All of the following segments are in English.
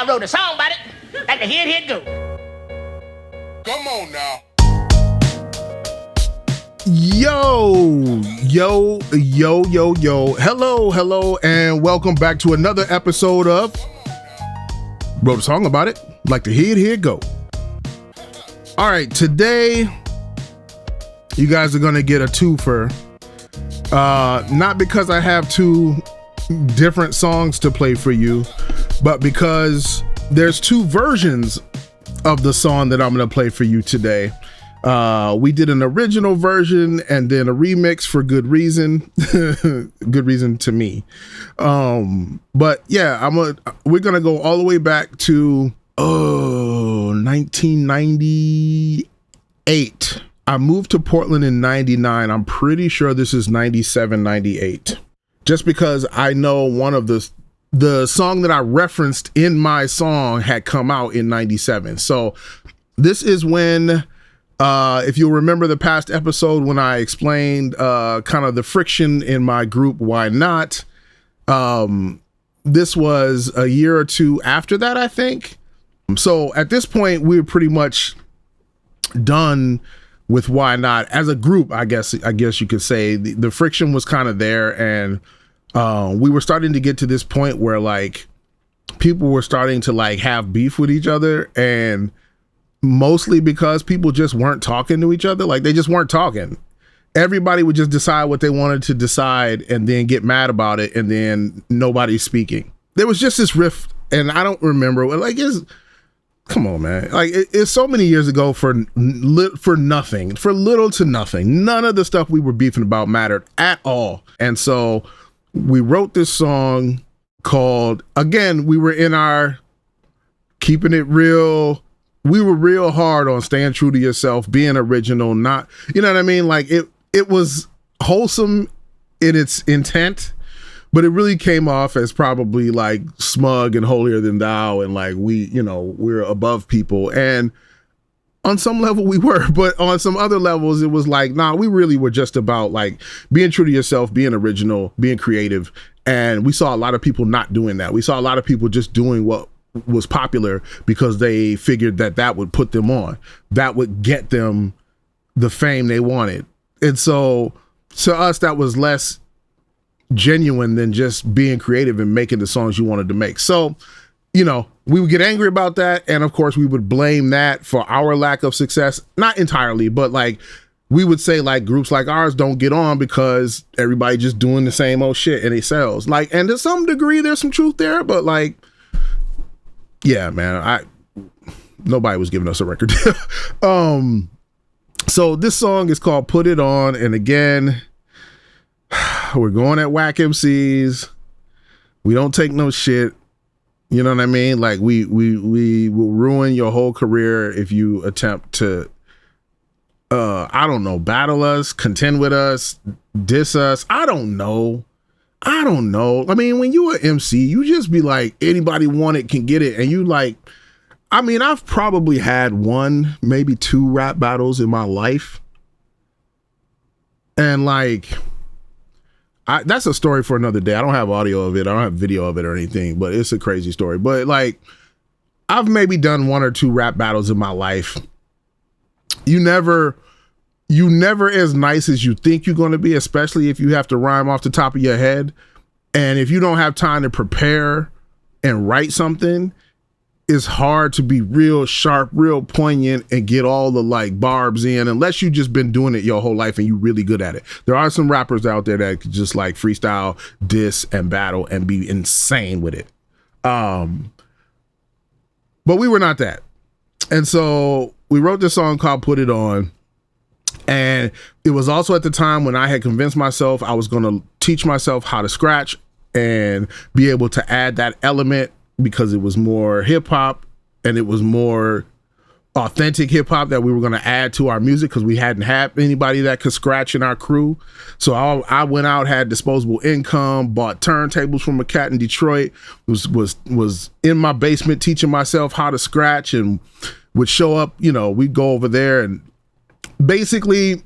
I wrote a song about it. Like the hit go. Come on now. Yo. Hello, and welcome back to another episode of Wrote a Song About It. Like the hit go. All right, today you guys are gonna get a twofer. Not because I have two different songs to play for you, but because there's two versions of the song that I'm gonna play for you today. We did an original version and then a remix for good reason. Good reason to me. But yeah, we're gonna go all the way back to 1998. I moved to Portland in 99. I'm pretty sure this is 97, 98. Just because I know one of the song that I referenced in my song had come out in 97. So this is when, if you'll remember the past episode when I explained kind of the friction in my group, Why Not? This was a year or two after that, I think. So at this point, we were pretty much done with Why Not as a group. I guess you could say the friction was kind of there, and we were starting to get to this point where like people were starting to like have beef with each other, and mostly because people just weren't talking to each other. Like they just weren't talking. Everybody would just decide what they wanted to decide and then get mad about it, and then nobody's speaking. There was just this rift, and I don't remember. Like, come on, man. Like it's so many years ago for nothing, for little to nothing. None of the stuff we were beefing about mattered at all. And so we wrote this song called, again, we were in our keeping it real. We were real hard on staying true to yourself, being original, not, you know what I mean? Like it was wholesome in its intent, but it really came off as probably like smug and holier than thou. And like we're above people. And on some level we were, but on some other levels, it was like, nah, we really were just about like being true to yourself, being original, being creative. And we saw a lot of people not doing that. We saw a lot of people just doing what was popular because they figured that would put them on, that would get them the fame they wanted. And so to us, that was less genuine than just being creative and making the songs you wanted to make. So, we would get angry about that. And of course we would blame that for our lack of success. Not entirely, but like we would say like groups like ours don't get on because everybody just doing the same old shit and it sells. Like, and to some degree there's some truth there, but like, yeah, man, nobody was giving us a record deal. So this song is called Put It On. And again, we're going at wack emcees. We don't take no shit. You know what I mean? Like we will ruin your whole career if you attempt to, I don't know, battle us, contend with us, diss us. I don't know. I mean, when you an MC, you just be like, anybody want it can get it. And you like, I mean, I've probably had one, maybe two rap battles in my life. And like, that's a story for another day. I don't have audio of it. I don't have video of it or anything, but it's a crazy story. But like, I've maybe done one or two rap battles in my life. You never as nice as you think you're going to be, especially if you have to rhyme off the top of your head. And if you don't have time to prepare and write something, it's hard to be real sharp, real poignant and get all the like barbs in, unless you've just been doing it your whole life and you're really good at it. There are some rappers out there that could just like freestyle, diss and battle and be insane with it. But we were not that. And so we wrote this song called Put It On. And it was also at the time when I had convinced myself I was going to teach myself how to scratch and be able to add that element because it was more hip hop and it was more authentic hip hop that we were going to add to our music because we hadn't had anybody that could scratch in our crew. So I went out, had disposable income, bought turntables from a cat in Detroit, was in my basement teaching myself how to scratch, and would show up, we'd go over there and basically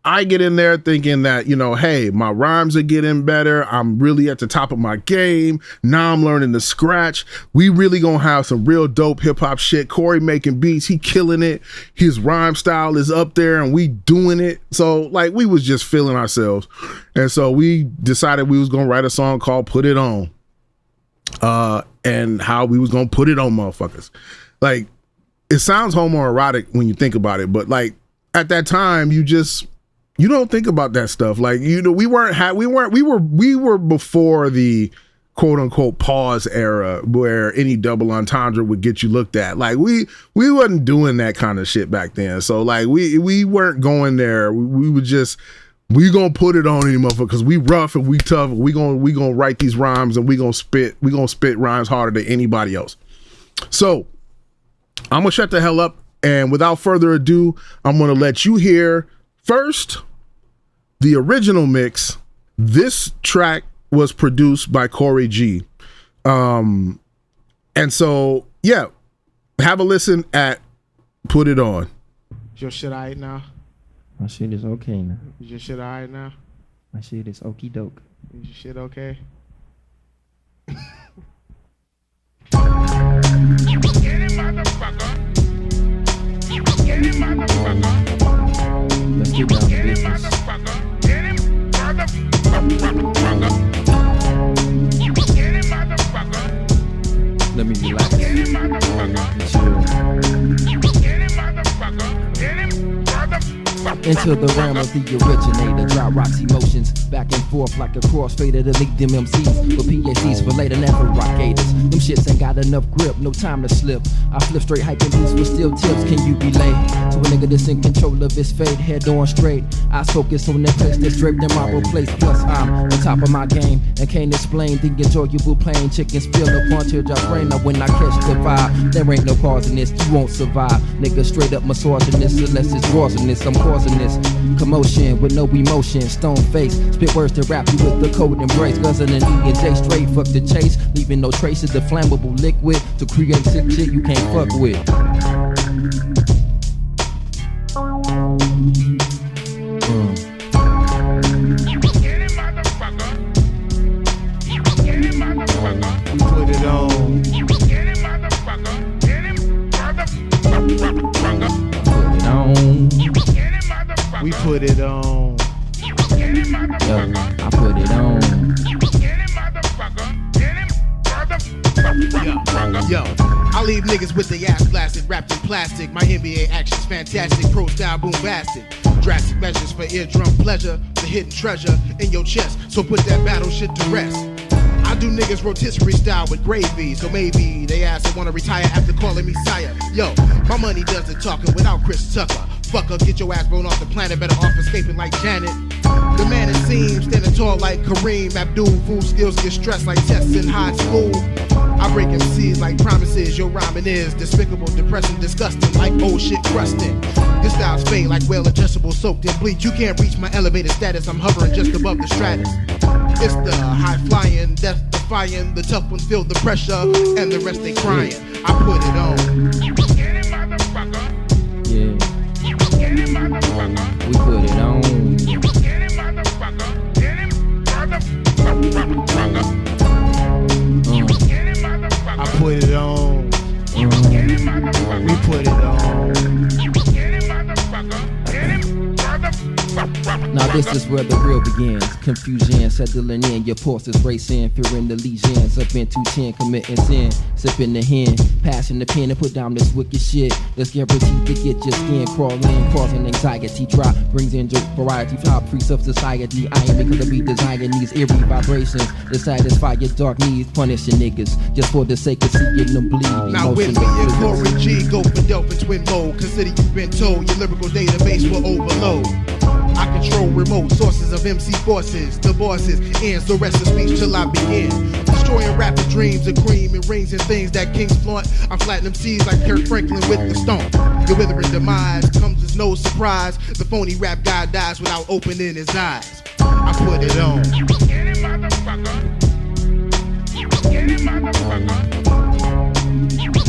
I get in there thinking that, you know, hey, my rhymes are getting better. I'm really at the top of my game. Now I'm learning to scratch. We really gonna have some real dope hip hop shit. Corey making beats, he killing it. His rhyme style is up there and we doing it. So like we was just feeling ourselves. And so we decided we was gonna write a song called Put It On. And how we was gonna put it on motherfuckers. Like it sounds homoerotic when you think about it, but like at that time you don't think about that stuff. Like, you know, we were before the quote unquote pause era where any double entendre would get you looked at. Like we wasn't doing that kind of shit back then. So like we weren't going there. We would just, we gonna put it on any motherfucker because we rough and we tough. We gonna write these rhymes and we gonna spit rhymes harder than anybody else. So I'm gonna shut the hell up, and without further ado, I'm gonna let you hear first the original mix. This track was produced by Corey G. And so yeah, have a listen at Put It On. Is your shit alright now? My shit is okay now. Is your shit alright now? My shit is okie doke. Is your shit okay? Get it, motherfucker. Get it, motherfucker. Let's get down to Get it, business. motherfucker. Get it, motherfucker. Get it, motherfucker. Let me relax. Get it, motherfucker. Chill. Get it, motherfucker. Get it, motherfucker. Into the realm of the originator, drop rocks emotions back and forth like a crossfader to lead them MCs with PhDs for later, never rock gators. Them shits ain't got enough grip, no time to slip. I flip straight hyping beats with steel tips. Can you relate to a nigga that's in control of his fate, head on straight? I focus on that place that's draped in marble place. Plus I'm on top of my game and can't explain the enjoyable pain. Chickens feel upon teardrop brain. Now when I catch the vibe, there ain't no cause in this. You won't survive, nigga. Straight up misogynist unless it's draws in this. I'm causing this commotion with no emotion, stone face, spit words to rap you with the code embrace, guzzling and eating J straight, fuck the chase, leaving no traces of flammable liquid to create sick shit you can't fuck with. Get it, motherfucker. Get it, motherfucker. We put it on. Get it, motherfucker. Get it, motherfucker. Put it on. Get it, motherfucker. We put it on. Get it, motherfucker. Yo, I put it on. Get it, motherfucker. Get it, motherfucker. Yo, I leave niggas with their ass blasted, wrapped in plastic. My NBA action's fantastic, pro style boombastic. Drastic measures for eardrum pleasure, the hidden treasure in your chest. So put that battle shit to rest. I do niggas rotisserie style with gravy, so maybe they ass will wanna retire after calling me sire. Yo, my money does the talking without Chris Tucker. Fucker, get your ass blown off the planet, better off escaping like Janet. The man it seems, standing tall like Kareem Abdul. Fool skills get stressed like tests in high school. I break MCs like promises, your rhyming is despicable, depressing, disgusting, like old shit crusting. This style's fade like well adjustable, soaked in bleach. You can't reach my elevated status, I'm hovering just above the stratus. It's the high flying, death defying, the tough ones feel the pressure, and the rest they crying. I put it on. Get it, motherfucker. Yeah, Get it, motherfucker. we put it on. Get it, motherfucker. Get it, motherfucker. Get it, motherfucker. I put it on. Get it, motherfucker. We put it on. Get it, motherfucker. Get it, motherfucker. Now this is where the real begins. Confusion settling in, your pulses racing, fearing the legions up in 210, committing sin, sipping the hen, passing the pen and put down this wicked shit. That's guaranteed to get your skin crawling, causing anxiety. Drop brings in variety, top priests of society. I am because I be designing these eerie vibrations to satisfy your dark needs, punishing niggas just for the sake of seeing them bleed. Now with me and Corey G, go for Delphin twin mode. Consider you've been told your lyrical database will overload. I control remote sources of MC forces, the bosses, ends the rest of speech till I begin. Destroying rapid dreams of cream and rings and things that kings flaunt. I'm flattening MCs like Kirk Franklin with the stomp. Your withering demise comes as no surprise. The phony rap guy dies without opening his eyes. I put it on. Get it, motherfucker. Get it, motherfucker.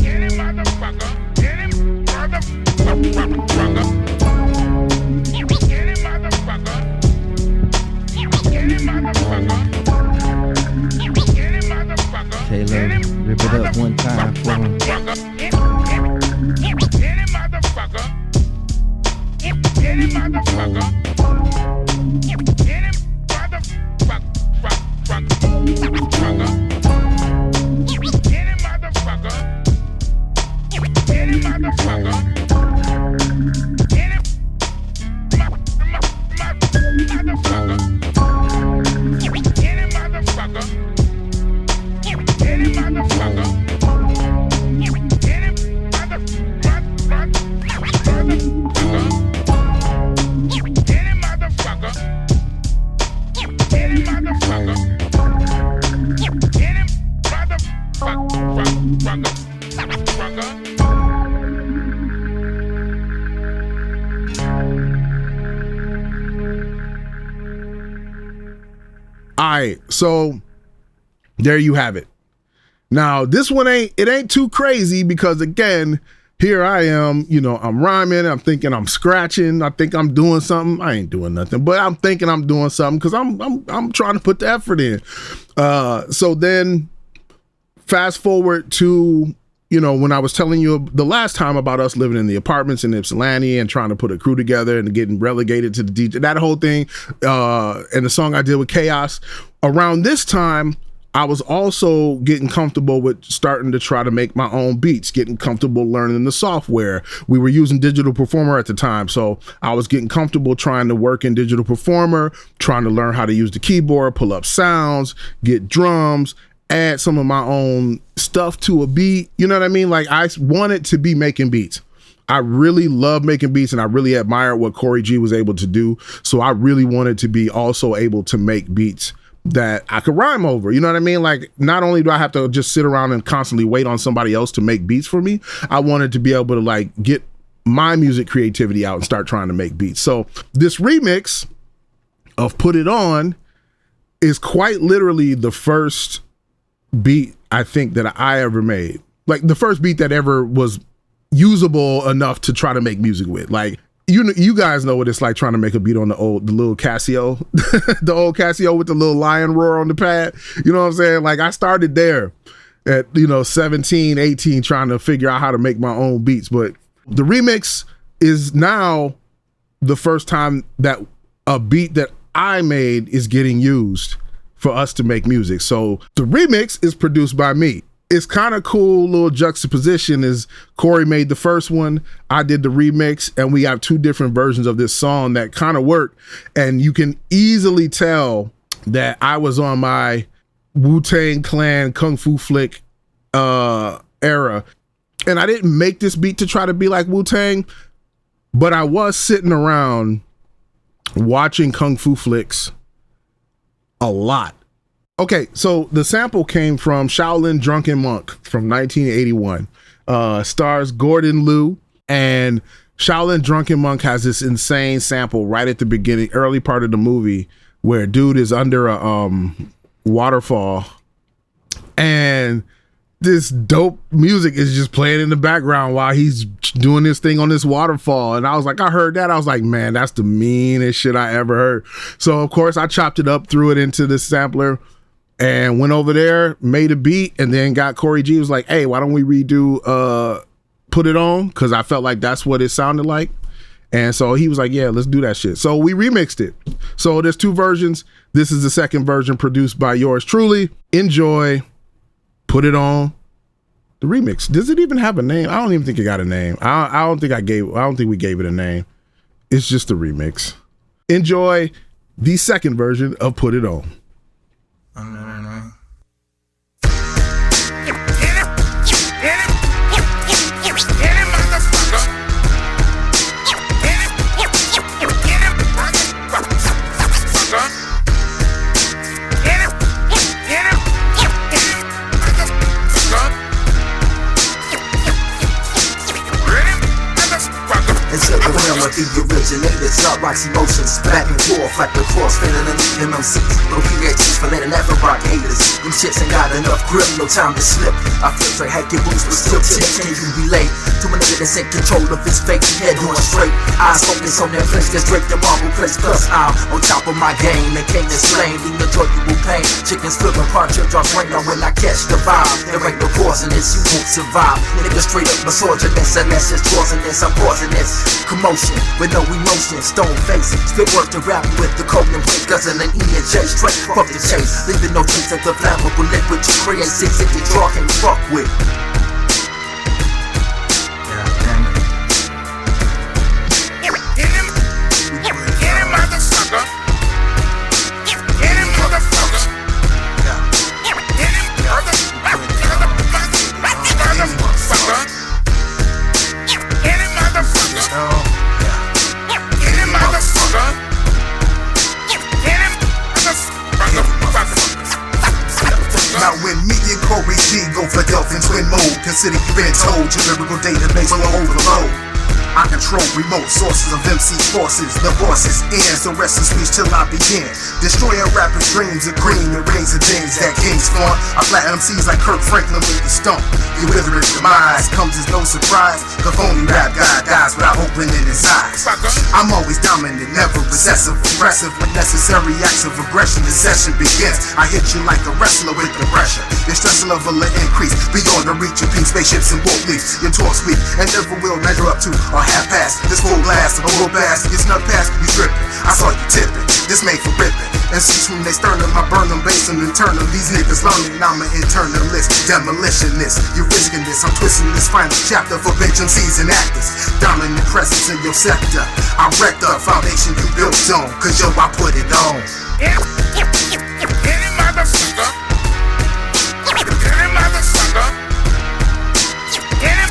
Get it, motherfucker. Get it, motherfucker. Get it, motherfucker. one time for 'em. All right, so there you have it. Now this one ain't too crazy because again, here I am, you know, I'm rhyming, I'm thinking I'm scratching, I think I'm doing something. I ain't doing nothing, but I'm thinking I'm doing something because I'm trying to put the effort in. So then fast forward to, you know, when I was telling you the last time about us living in the apartments in Ypsilanti and trying to put a crew together and getting relegated to the DJ, that whole thing, and the song I did with Chaos. Around this time, I was also getting comfortable with starting to try to make my own beats, getting comfortable learning the software. We were using Digital Performer at the time, so I was getting comfortable trying to work in Digital Performer, trying to learn how to use the keyboard, pull up sounds, get drums, add some of my own stuff to a beat. You know what I mean? Like, I wanted to be making beats. I really love making beats and I really admire what Corey G was able to do. So I really wanted to be also able to make beats that I could rhyme over. You know what I mean? Like, not only do I have to just sit around and constantly wait on somebody else to make beats for me, I wanted to be able to like get my music creativity out and start trying to make beats. So this remix of Put It On is quite literally the first beat I think that I ever made. Like the first beat that ever was usable enough to try to make music with. Like, you guys know what it's like trying to make a beat on the little Casio, the old Casio with the little lion roar on the pad. You know what I'm saying? Like, I started there at, 17, 18, trying to figure out how to make my own beats. But the remix is now the first time that a beat that I made is getting used for us to make music. So the remix is produced by me. It's kind of cool, little juxtaposition is Corey made the first one, I did the remix, and we have two different versions of this song that kind of work. And you can easily tell that I was on my Wu-Tang Clan Kung Fu Flick era. And I didn't make this beat to try to be like Wu-Tang, but I was sitting around watching Kung Fu Flicks a lot. Okay, so the sample came from Shaolin Drunken Monk from 1981. Stars Gordon Liu, and Shaolin Drunken Monk has this insane sample right at the beginning, early part of the movie, where dude is under a waterfall, and this dope music is just playing in the background while he's doing this thing on this waterfall. And I was like, I heard that. I was like, man, that's the meanest shit I ever heard. So of course I chopped it up, threw it into the sampler, and went over there, made a beat, and then got Corey G. was like, hey, why don't we redo Put It On? Because I felt like that's what it sounded like. And so he was like, yeah, let's do that shit. So we remixed it. So there's two versions. This is the second version produced by yours truly. Enjoy Put It On, the remix. Does it even have a name? I don't even think it got a name. I don't think we gave it a name. It's just a remix. Enjoy the second version of Put It On. Into the realm of the originators, drop rocks emotions, back and forth like the cross, failing to lead them MCs. No PhDs for letting ever rock haters. Them shits ain't got enough grip, no time to slip. I filter, hack your boots, but still tip. Can you relate to a nigga that's in control of his fate? Head on straight, eyes focus on that place that's draped in marble place. Plus I'm on top of my game, and can't explain the enjoyable pain. Chickens flipping, partridge drops rain on when I catch the vibe. There ain't no cause in this, you won't survive. Nigga straight up misogynist, unless it's poisonous, I'm poisonous. Commotion with no emotion, stone face. Spit work to rap with the cold and break, guzzling E and J straight fuck the chase. Leaving no trace of the flammable liquid to create 650 draw can fuck with. Now when me and Corey G go for Delph in twin mode, consider you been told your lyrical database will overload. I control remote sources of MC forces. The voices ends, the rest of speech till I begin. Destroying rappers' dreams of green and rings and things that kings flaunt. I flatten MCs like Kirk Franklin with the stump. Your withering demise comes as no surprise. The phony rap guy dies without opening his eyes. I'm always dominant, never recessive, aggressive. When necessary acts of aggression, the session begins. I hit you like a wrestler with the pressure. Your stress level will increase beyond the reach of peak spaceships and warp leaps. Your talk speak and never will measure up to or half past. This full blast, a full blast, you snuck past, you tripping. I saw you tipping, this made for ripping. And see from they sternum, I burn them, base them, internal. These niggas learning, I'm an internalist, demolitionist. You risking this, I'm twisting this final chapter for bitch MCs and actors. Dominant presence in your sector. I wrecked the foundation you built on, cause yo, I put it on. Any motherfucker, any motherfucker, any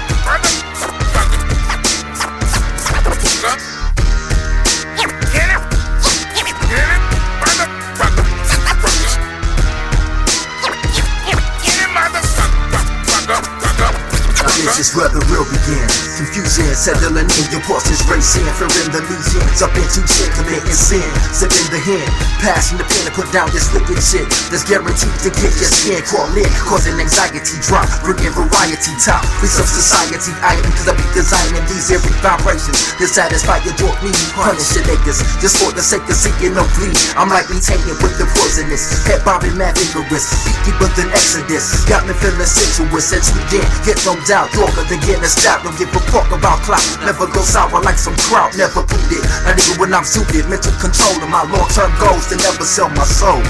This is where the real begins. Confusion settling in, your pulses racing. Fearing the legions up into shit, committing sin. Sipping the hand, passing the pen to put down this wicked shit that's guaranteed to get your skin crawl in, causing anxiety drop, bringing variety top. Piece of society item, cause I be designing these every vibrations to satisfy your dork need. Punish your niggas just for the sake of seeking no bleed. I'm likely tainted with the poisonous, head bobbing mad vigorous, beat deeper than Exodus. Got me feeling sensuous and tuned in, get no doubt. Stronger than getting a stab, don't give a fuck about clout. Never go sour like some kraut, never put it. Not even when I'm suited, mental control of my long-term goals to never sell my soul.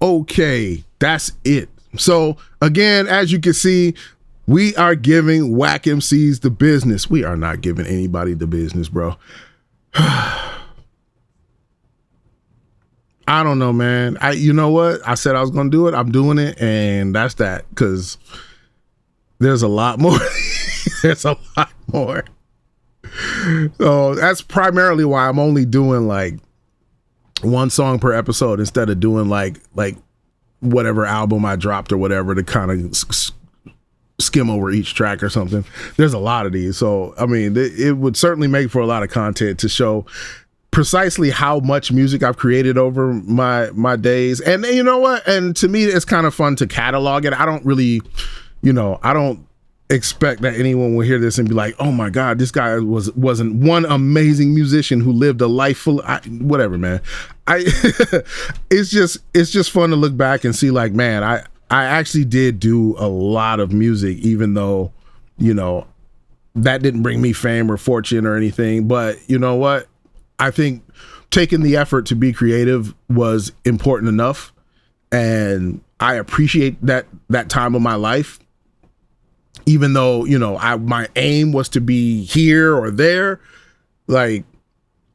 Okay, that's it. So again, as you can see, we are giving whack MCs the business. We are not giving anybody the business, bro. I don't know, man. You know what? I said I was gonna do it. I'm doing it, and that's that. Because there's a lot more. There's a lot more. So that's primarily why I'm only doing like one song per episode instead of doing like whatever album I dropped or whatever to kind of skim over each track or something. There's a lot of these, so I mean it would certainly make for a lot of content to show precisely how much music I've created over my days. And you know what, and to me it's kind of fun to catalog it. I don't really, I don't expect that anyone will hear this and be like, oh my god, this guy wasn't one amazing musician who lived a life full whatever, man. It's just fun to look back and see like, man, I actually did do a lot of music, even though, you know, that didn't bring me fame or fortune or anything. But you know what? I think taking the effort to be creative was important enough. And I appreciate that time of my life, even though, you know, my aim was to be here or there. Like,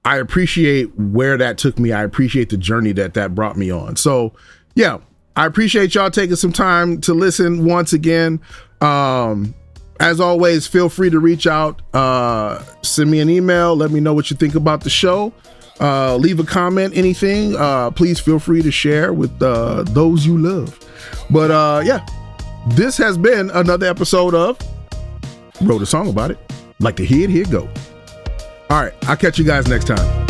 I appreciate where that took me. I appreciate the journey that brought me on. So yeah, I appreciate y'all taking some time to listen once again. As always, feel free to reach out, send me an email, let me know what you think about the show, leave a comment, anything. Please feel free to share with those you love. But yeah, this has been another episode of Wrote a Song About It. Like to hear it, here it go. All right, I'll catch you guys next time.